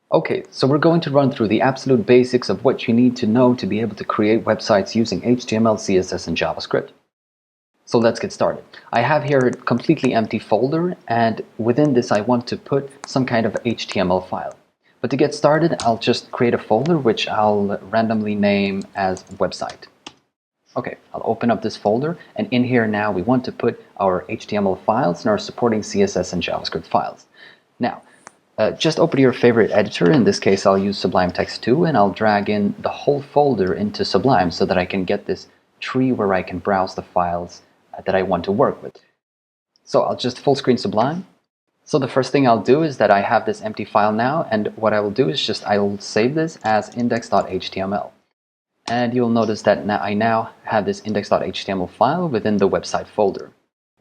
Okay, so we're going to run through the absolute basics of what you need to know to be able to create websites using HTML, CSS, and JavaScript. So let's get started. I have here a completely empty folder, and within this I want to put some kind of HTML file. But to get started, I'll just create a folder which I'll randomly name as website. Okay, I'll open up this folder, and in here now we want to put our HTML files and our supporting CSS and JavaScript files. Now, just open your favorite editor. In this case, I'll use Sublime Text 2, and I'll drag in the whole folder into Sublime so that I can get this tree where I can browse the files that I want to work with. So I'll just full screen Sublime. So the first thing I'll do is that I have this empty file now, and what I will do is I'll save this as index.html. And you'll notice that I now have this index.html file within the website folder.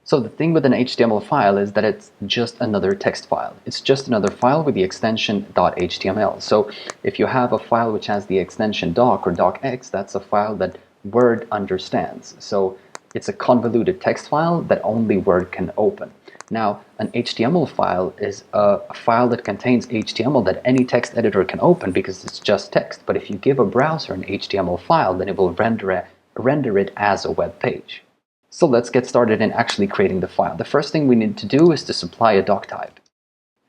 So the thing with an HTML file is that it's just another text file. It's just another file with the extension .html. So if you have a file which has the extension doc or docx, that's a file that Word understands. So it's a convoluted text file that only Word can open. Now, an HTML file is a file that contains HTML that any text editor can open because it's just text. But if you give a browser an HTML file, then it will render it as a web page. So let's get started in actually creating the file. The first thing we need to do is to supply a doc type.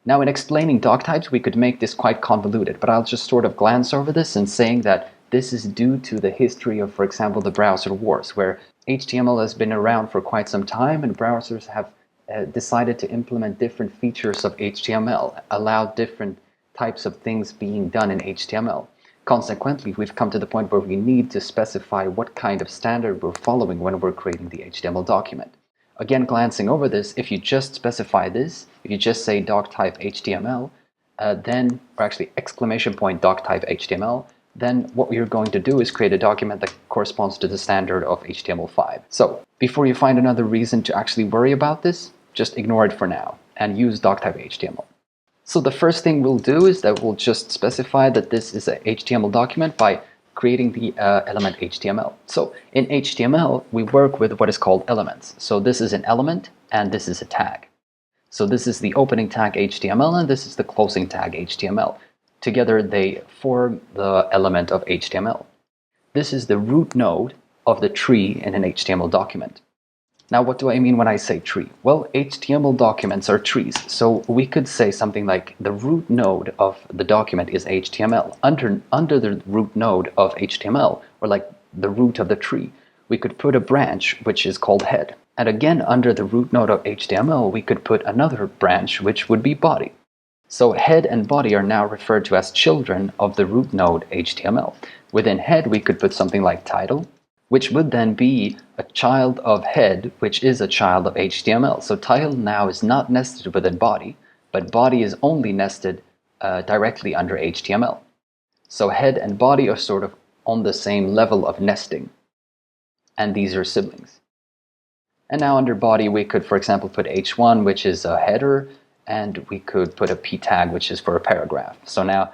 Now, in explaining doc types, we could make this quite convoluted, but I'll just sort of glance over this and saying that this is due to the history of, for example, the browser wars, where HTML has been around for quite some time and browsers have decided to implement different features of HTML, allow different types of things being done in HTML. Consequently, we've come to the point where we need to specify what kind of standard we're following when we're creating the HTML document. Again, glancing over this, if you just specify this, if you just say doc type HTML, then, or actually exclamation point doc type HTML, then what you're going to do is create a document that corresponds to the standard of HTML5. So before you find another reason to actually worry about this, just ignore it for now and use doc type HTML. So the first thing we'll do is that we'll just specify that this is a HTML document by creating the element HTML. So in HTML, we work with what is called elements. So this is an element and this is a tag. So this is the opening tag HTML and this is the closing tag HTML. Together they form the element of HTML. This is the root node of the tree in an HTML document. Now, what do I mean when I say tree? Well, HTML documents are trees. So we could say something like the root node of the document is HTML. Under the root node of HTML, or like the root of the tree, we could put a branch which is called head. And again, under the root node of HTML, we could put another branch which would be body. So head and body are now referred to as children of the root node HTML. Within head, we could put something like title, which would then be a child of head, which is a child of HTML. So title now is not nested within body, but body is only nested directly under HTML. So head and body are sort of on the same level of nesting, and these are siblings. And now under body, we could, for example, put h1, which is a header, and we could put a p tag, which is for a paragraph. So now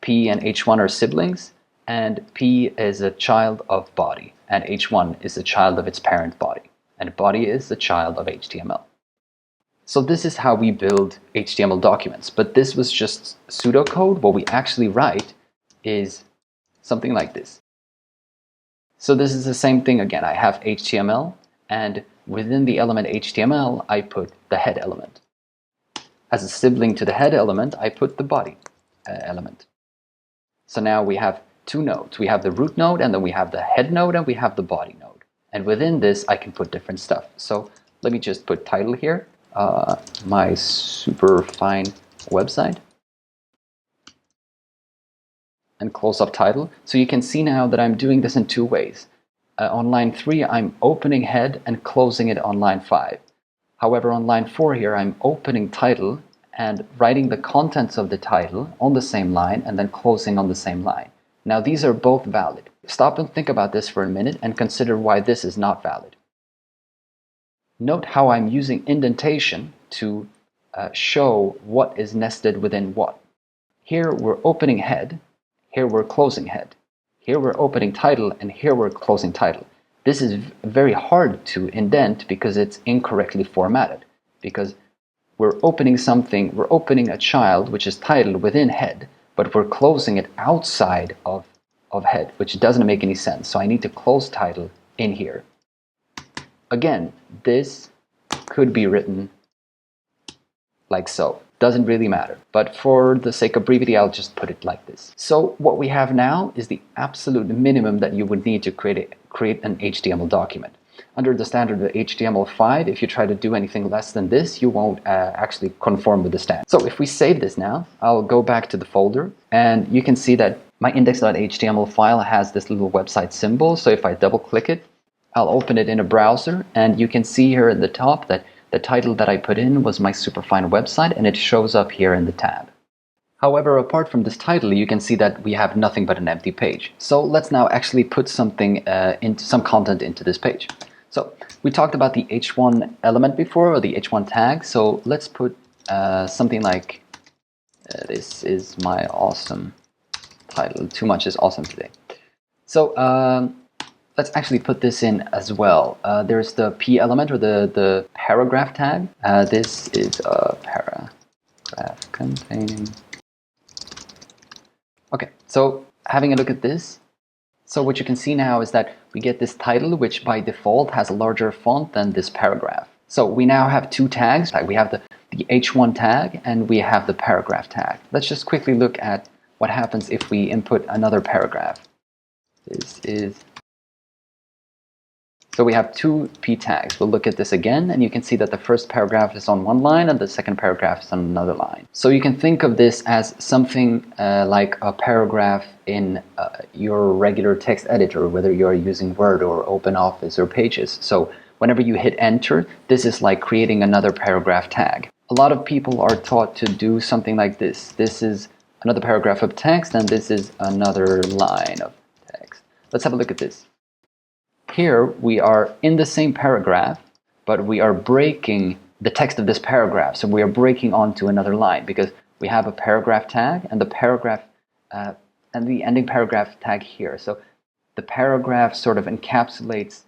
p and h1 are siblings, and p is a child of body, and h1 is a child of its parent body, and body is the child of HTML. So this is how we build HTML documents, but this was just pseudocode. What we actually write is something like this. So this is the same thing again. I have HTML, and within the element HTML, I put the head element. As a sibling to the head element, I put the body element. So now we have two nodes. We have the root node, and then we have the head node, and we have the body node. And within this, I can put different stuff. So let me just put title here, my super fine website, and close up title. So you can see now that I'm doing this in two ways. On line 3, I'm opening head and closing it on line 5. However, on line 4 here, I'm opening title and writing the contents of the title on the same line and then closing on the same line. Now, these are both valid. Stop and think about this for a minute and consider why this is not valid. Note how I'm using indentation to show what is nested within what. Here we're opening head, here we're closing head. Here we're opening title, and here we're closing title. This is very hard to indent because it's incorrectly formatted. Because we're opening something, we're opening a child, which is title, within head, but we're closing it outside of head, which doesn't make any sense. So I need to close title in here. Again, this could be written like so. Doesn't really matter, but for the sake of brevity, I'll just put it like this. So what we have now is the absolute minimum that you would need to create an HTML document. Under the standard of HTML5, if you try to do anything less than this, you won't actually conform with the standard. So if we save this now, I'll go back to the folder, and you can see that my index.html file has this little website symbol. So if I double click it, I'll open it in a browser, and you can see here at the top that the title that I put in was my superfine website, and it shows up here in the tab. However, apart from this title, you can see that we have nothing but an empty page. So let's now actually put something into some content into this page. So we talked about the h1 element before, or the h1 tag. So let's put something like this is my awesome title. Too much is awesome today. So let's actually put this in as well. There's the p element, or the paragraph tag. This is a paragraph containing. Okay, so having a look at this. So what you can see now is that we get this title, which by default has a larger font than this paragraph. So we now have two tags. We have the h1 tag and we have the paragraph tag. Let's just quickly look at what happens if we input another paragraph. This is. So we have two p tags. We'll look at this again, and you can see that the first paragraph is on one line and the second paragraph is on another line. So you can think of this as something like a paragraph in your regular text editor, whether you're using Word or OpenOffice or Pages. So whenever you hit enter, this is like creating another paragraph tag. A lot of people are taught to do something like this. This is another paragraph of text, and this is another line of text. Let's have a look at this. Here we are in the same paragraph, but we are breaking the text of this paragraph. So we are breaking onto another line because we have a paragraph tag and the paragraph and the ending paragraph tag here. So the paragraph sort of encapsulates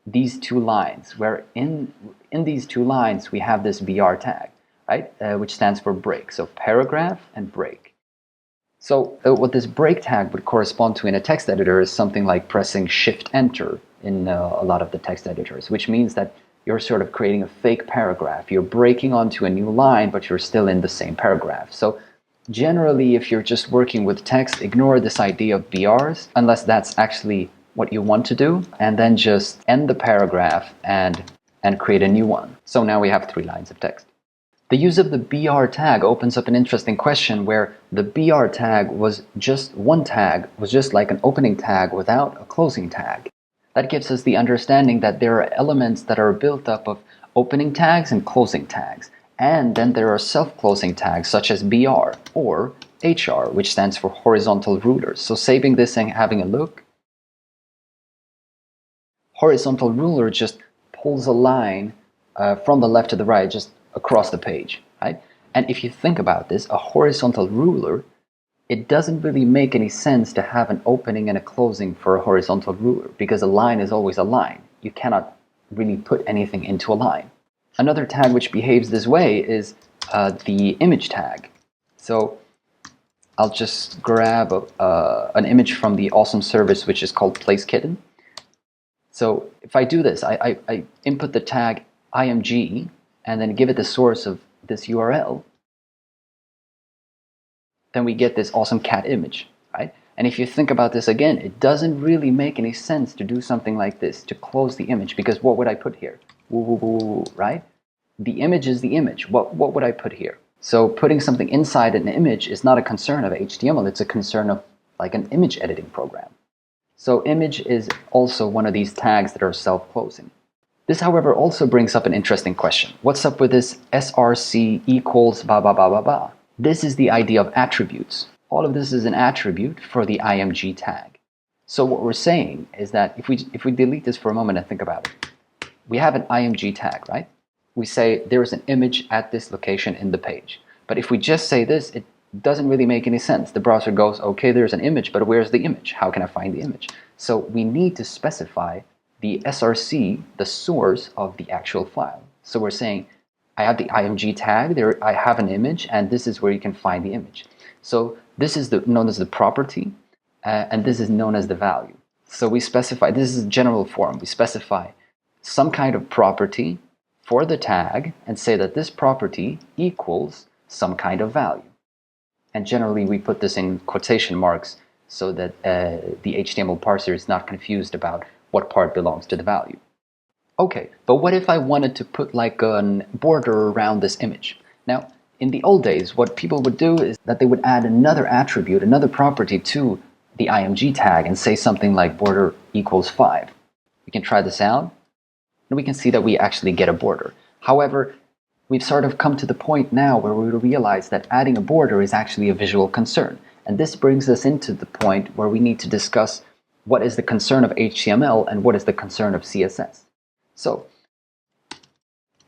these two lines, where in these two lines we have this BR tag, right, which stands for break. So paragraph and break. So what this break tag would correspond to in a text editor is something like pressing Shift-Enter in a lot of the text editors, which means that you're sort of creating a fake paragraph. You're breaking onto a new line, but you're still in the same paragraph. So generally, if you're just working with text, ignore this idea of BRs, unless that's actually what you want to do, and then just end the paragraph and create a new one. So now we have 3 lines of text. The use of the BR tag opens up an interesting question, where the BR tag was just one tag, was just like an opening tag without a closing tag. That gives us the understanding that there are elements that are built up of opening tags and closing tags. And then there are self-closing tags such as BR or HR, which stands for horizontal rulers. So saving this and having a look. Horizontal ruler just pulls a line from the left to the right, just across the page, right? And if you think about this, a horizontal ruler, it doesn't really make any sense to have an opening and a closing for a horizontal ruler, because a line is always a line. You cannot really put anything into a line. Another tag which behaves this way is the image tag. So I'll just grab an image from the awesome service which is called PlaceKitten. So if I do this, I input the tag img and then give it the source of this URL, then we get this awesome cat image, right? And if you think about this again, it doesn't really make any sense to do something like this, to close the image, because what would I put here? Right? The image is the image. What would I put here? So putting something inside an image is not a concern of HTML, it's a concern of like an image editing program. So image is also one of these tags that are self-closing. This, however, also brings up an interesting question. What's up with this src equals blah, blah, blah, blah, blah? This is the idea of attributes. All of this is an attribute for the img tag. So what we're saying is that if we delete this for a moment and think about it, we have an img tag, right? We say there is an image at this location in the page. But if we just say this, it doesn't really make any sense. The browser goes, okay, there's an image, but where's the image? How can I find the image? So we need to specify the src, the source of the actual file. So we're saying, I have the img tag, there I have an image, and this is where you can find the image. So this is known as the property, and this is known as the value. So we specify, this is a general form, we specify some kind of property for the tag and say that this property equals some kind of value. And generally we put this in quotation marks so that the HTML parser is not confused about what part belongs to the value. Okay, but what if I wanted to put like a border around this image? Now, in the old days, what people would do is that they would add another attribute, another property to the IMG tag and say something like border equals 5. We can try this out, and we can see that we actually get a border. However, we've sort of come to the point now where we realize that adding a border is actually a visual concern. And this brings us into the point where we need to discuss what is the concern of HTML and what is the concern of CSS. So,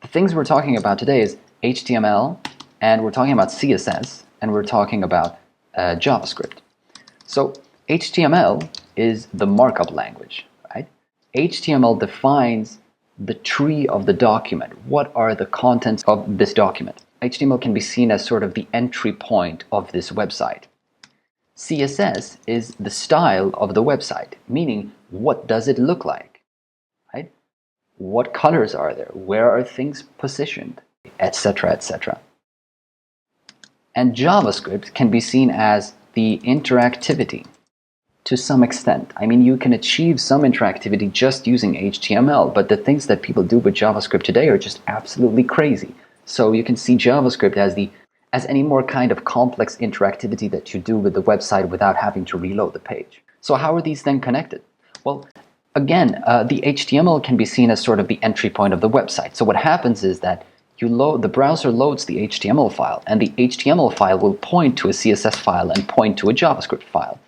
the things we're talking about today is HTML, and we're talking about CSS, and we're talking about JavaScript. So, HTML is the markup language, right? HTML defines the tree of the document. What are the contents of this document? HTML can be seen as sort of the entry point of this website. CSS is the style of the website, meaning what does it look like, right? What colors are there? Where are things positioned? Etc., etc. And JavaScript can be seen as the interactivity to some extent. I mean, you can achieve some interactivity just using HTML, but the things that people do with JavaScript today are just absolutely crazy. So you can see JavaScript as any more kind of complex interactivity that you do with the website without having to reload the page. So how are these then connected? Well, again, the HTML can be seen as sort of the entry point of the website. So what happens is that the browser loads the HTML file, and the HTML file will point to a CSS file and point to a JavaScript file,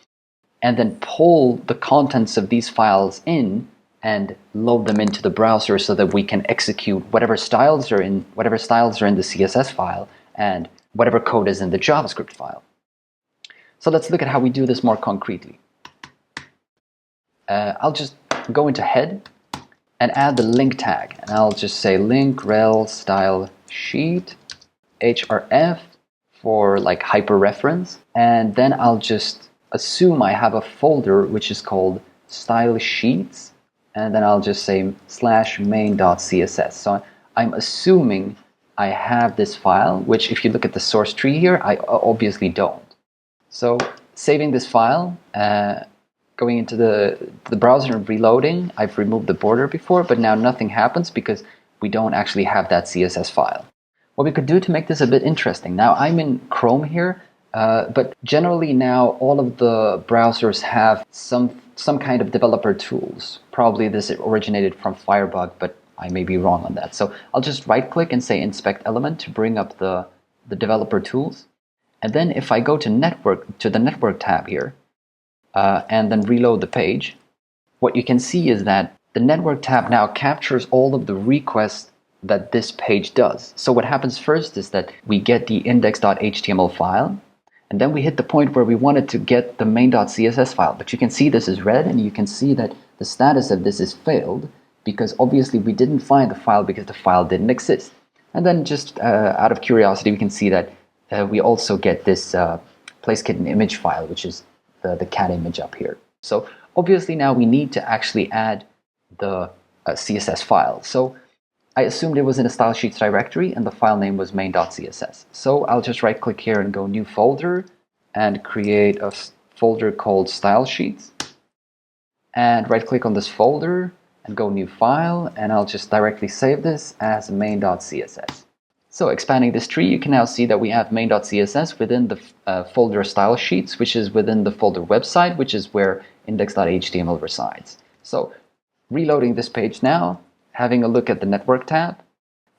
and then pull the contents of these files in and load them into the browser so that we can execute whatever styles are in the CSS file and whatever code is in the JavaScript file. So let's look at how we do this more concretely. I'll just go into head and add the link tag, and I'll just say link rel style sheet href for like hyperreference, and then I'll just assume I have a folder which is called style sheets, and then I'll just say /main.css. So I'm assuming I have this file, which if you look at the source tree here, I obviously don't. So saving this file, going into the browser and reloading, I've removed the border before, but now nothing happens because we don't actually have that CSS file. What we could do to make this a bit interesting, now I'm in Chrome here, but generally now all of the browsers have some kind of developer tools. Probably this originated from Firebug, but I may be wrong on that. So I'll just right click and say inspect element to bring up the developer tools. And then if I go to the network tab here, and then reload the page, what you can see is that the network tab now captures all of the requests that this page does. So what happens first is that we get the index.html file, and then we hit the point where we wanted to get the main.css file. But you can see this is red, and you can see that the status of this is failed, because obviously we didn't find the file because the file didn't exist. And then just out of curiosity, we can see that we also get this place_kitten image file, which is the cat image up here. So obviously now we need to actually add the CSS file. So I assumed it was in a style sheets directory and the file name was main.css. So I'll just right click here and go new folder and create a folder called style sheets, and right click on this folder and go new file, and I'll just directly save this as main.css. So expanding this tree, you can now see that we have main.css within the folder style sheets, which is within the folder website, which is where index.html resides. So reloading this page now, having a look at the network tab,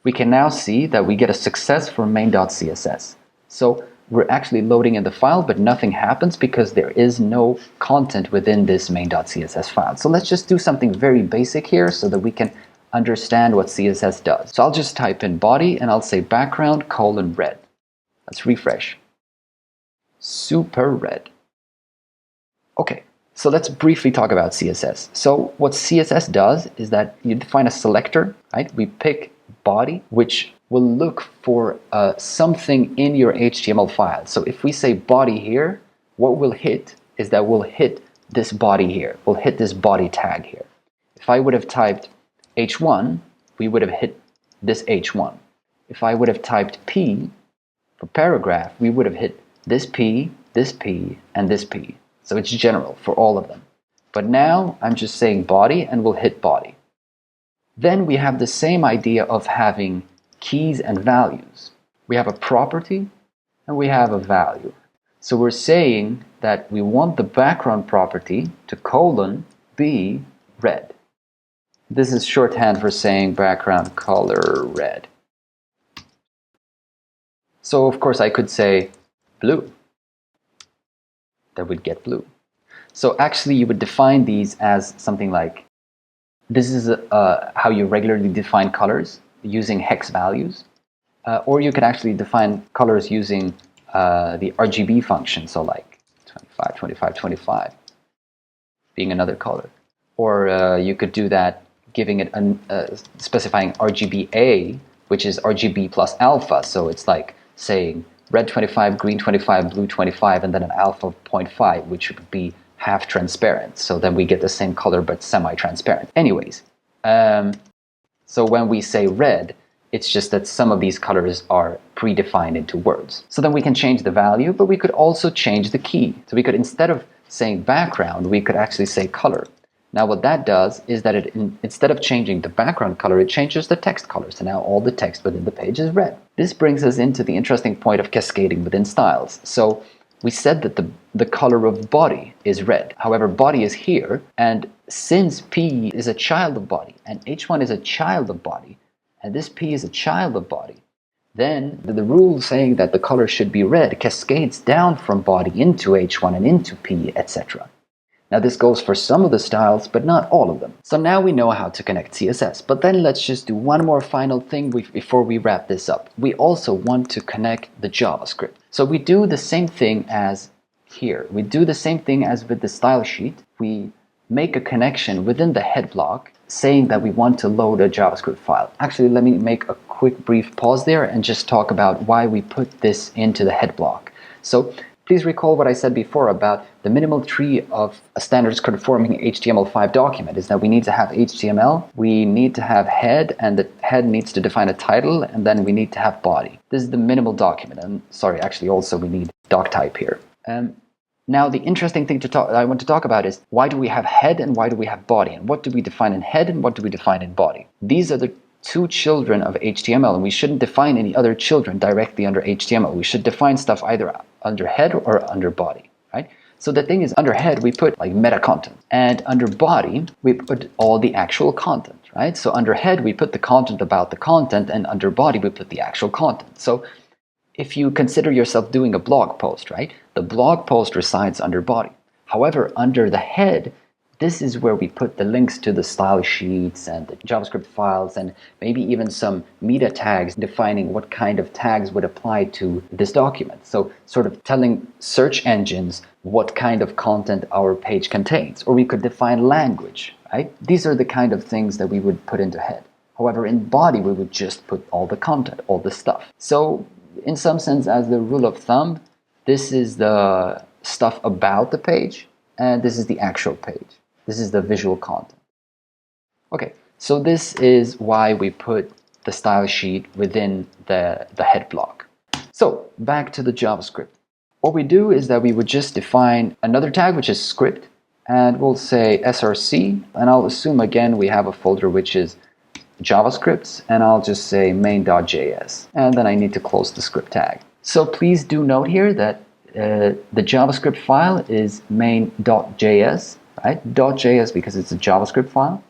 we can now see that we get a success for main.css. So we're actually loading in the file, but nothing happens because there is no content within this main.css file. So let's just do something very basic here so that we can understand what CSS does. So I'll just type in body and I'll say background : red. Let's refresh. Super red. Okay, so let's briefly talk about CSS. So what CSS does is that you define a selector, right? We pick body, which will look for something in your HTML file. So if we say body here, what we'll hit is that we'll hit this body here. We'll hit this body tag here. If I would have typed H1, we would have hit this H1. If I would have typed P for paragraph, we would have hit this P, and this P. So it's general for all of them. But now I'm just saying body and we'll hit body. Then we have the same idea of having keys and values. We have a property and we have a value. So we're saying that we want the background property to be red. This is shorthand for saying background color red. So of course I could say blue. That would get blue. So actually you would define these as something like, this is how you regularly define colors using hex values. Or you could actually define colors using the RGB function, so like 25, 25, 25 being another color. Or you could do that giving it specifying RGBA, which is RGB plus alpha. So it's like saying red 25, green 25, blue 25, and then an alpha of 0.5, which would be half transparent. So then we get the same color but semi-transparent. Anyways, so when we say red, it's just that some of these colors are predefined into words. So then we can change the value, but we could also change the key. So we could, instead of saying background, we could actually say color. Now what that does is that instead of changing the background color, it changes the text color. So now all the text within the page is red. This brings us into the interesting point of cascading within styles. So we said that the color of body is red. However, body is here, and since P is a child of body, and H1 is a child of body, and this P is a child of body, then the rule saying that the color should be red cascades down from body into H1 and into P, etc. Now this goes for some of the styles, but not all of them. So now we know how to connect CSS, but then let's just do one more final thing before we wrap this up. We also want to connect the JavaScript. So we do the same thing as here. We do the same thing as with the style sheet. We make a connection within the head block saying that we want to load a JavaScript file. Actually, let me make a quick brief pause there and just talk about why we put this into the head block. So please recall what I said before about the minimal tree of a standards conforming HTML5 document is that we need to have HTML, we need to have head, and the head needs to define a title, and then we need to have body. This is the minimal document, and sorry, actually also we need doc type here. Now the interesting thing I want to talk about is why do we have head and why do we have body, and what do we define in head and what do we define in body? These are the two children of HTML, and we shouldn't define any other children directly under HTML. We should define stuff either under head or under body, right? So the thing is, under head we put like meta content, and under body we put all the actual content, right? So under head we put the content about the content, and under body we put the actual content. So if you consider yourself doing a blog post, right? The blog post resides under body. However, under the head, this is where we put the links to the style sheets and the JavaScript files and maybe even some meta tags defining what kind of tags would apply to this document. So sort of telling search engines what kind of content our page contains. Or we could define language, right? These are the kind of things that we would put into head. However, in body, we would just put all the content, all the stuff. So in some sense, as the rule of thumb, this is the stuff about the page and this is the actual page. This is the visual content. Okay, so this is why we put the style sheet within the head block. So back to the JavaScript. What we do is that we would just define another tag, which is script, and we'll say src, and I'll assume again we have a folder which is JavaScripts, and I'll just say main.js, and then I need to close the script tag. So please do note here that the JavaScript file is main.js, right? .js because it's a JavaScript file.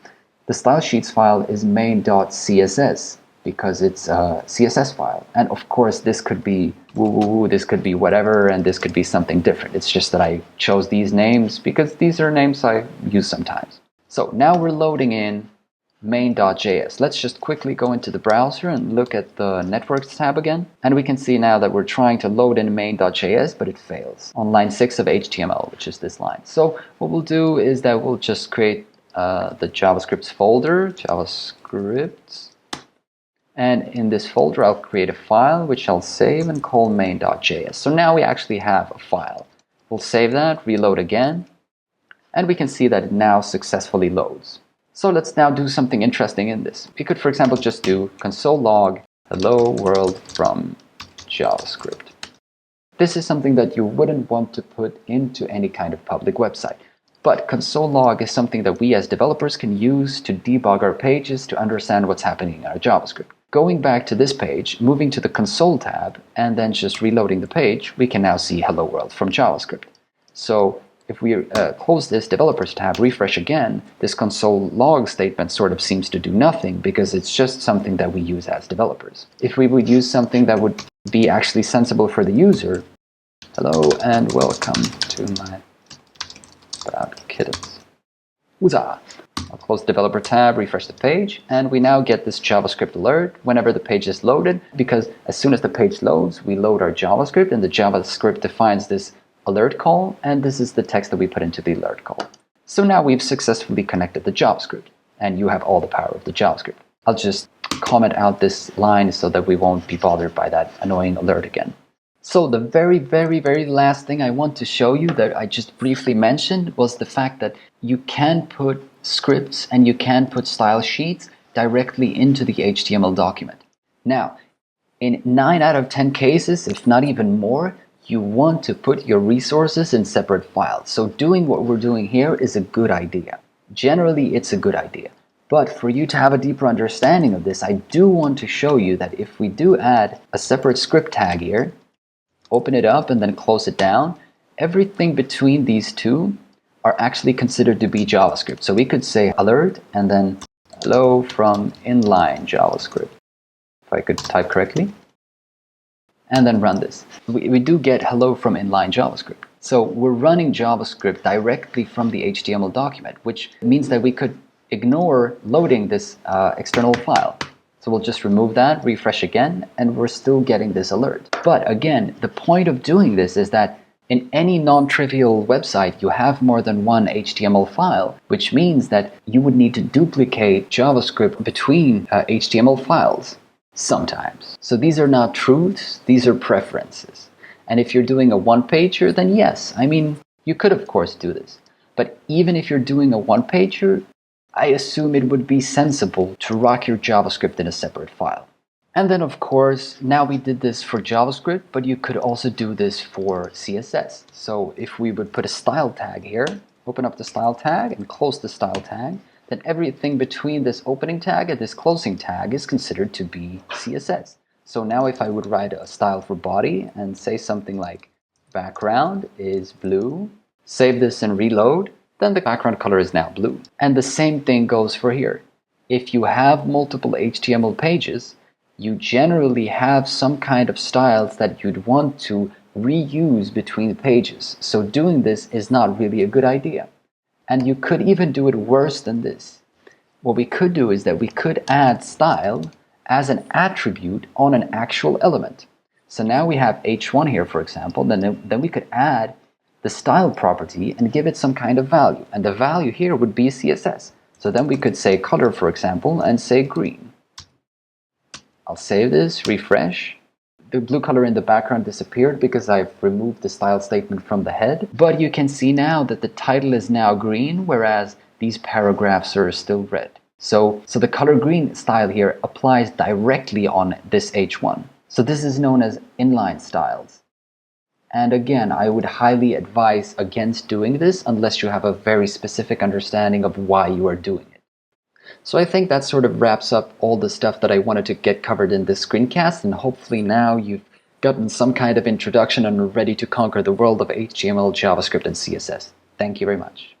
The style sheets file is main.css because it's a CSS file. And of course, this could be this could be whatever, and this could be something different. It's just that I chose these names because these are names I use sometimes. So now we're loading in main.js. Let's just quickly go into the browser and look at the networks tab again. And we can see now that we're trying to load in main.js, but it fails on line 6 of HTML, which is this line. So what we'll do is that we'll just create the JavaScript folder, JavaScript, And in this folder, I'll create a file which I'll save and call main.js. So now we actually have a file. We'll save that, reload again, and we can see that it now successfully loads. So let's now do something interesting in this. We could, for example, just do console log hello world from JavaScript. This is something that you wouldn't want to put into any kind of public website. But console log is something that we as developers can use to debug our pages to understand what's happening in our JavaScript. Going back to this page, moving to the console tab, and then just reloading the page, we can now see hello world from JavaScript. So if we close this developers tab, refresh again, this console log statement sort of seems to do nothing because it's just something that we use as developers. If we would use something that would be actually sensible for the user, hello and welcome to my about kittens. Huzzah! I'll close the developer tab, refresh the page, and we now get this JavaScript alert whenever the page is loaded, because as soon as the page loads, we load our JavaScript, and the JavaScript defines this alert call, and this is the text that we put into the alert call. So now we've successfully connected the JavaScript, and you have all the power of the JavaScript. I'll just comment out this line so that we won't be bothered by that annoying alert again. So the very last thing I want to show you that I just briefly mentioned was the fact that you can put scripts and you can put style sheets directly into the HTML document. Now, in 9 out of 10 cases, if not even more, you want to put your resources in separate files. So doing what we're doing here is a good idea. Generally, it's a good idea. But for you to have a deeper understanding of this, I do want to show you that if we do add a separate script tag here, open it up and then close it down, everything between these two are actually considered to be JavaScript. So we could say alert and then hello from inline JavaScript, if I could type correctly, and then run this. We do get hello from inline JavaScript. So we're running JavaScript directly from the HTML document, which means that we could ignore loading this external file. So we'll just remove that, refresh again, and we're still getting this alert. But again, the point of doing this is that in any non-trivial website, you have more than one HTML file, which means that you would need to duplicate JavaScript between HTML files sometimes. So these are not truths, these are preferences. And if you're doing a one-pager, then yes, I mean, you could of course do this. But even if you're doing a one-pager, I assume it would be sensible to rock your JavaScript in a separate file. And then of course, now we did this for JavaScript, but you could also do this for CSS. So if we would put a style tag here, open up the style tag and close the style tag, then everything between this opening tag and this closing tag is considered to be CSS. So now if I would write a style for body and say something like background is blue, save this and reload, then the background color is now blue. And the same thing goes for here. If you have multiple HTML pages, you generally have some kind of styles that you'd want to reuse between the pages. So doing this is not really a good idea. And you could even do it worse than this. What we could do is that we could add style as an attribute on an actual element. So now we have h1 here, for example, then we could add the style property and give it some kind of value. And the value here would be CSS. So then we could say color, for example, and say green. I'll save this, refresh. The blue color in the background disappeared because I've removed the style statement from the head. But you can see now that the title is now green, whereas these paragraphs are still red. So the color green style here applies directly on this h1. So this is known as inline styles. And again, I would highly advise against doing this unless you have a very specific understanding of why you are doing it. So I think that sort of wraps up all the stuff that I wanted to get covered in this screencast, and hopefully now you've gotten some kind of introduction and are ready to conquer the world of HTML, JavaScript, and CSS. Thank you very much.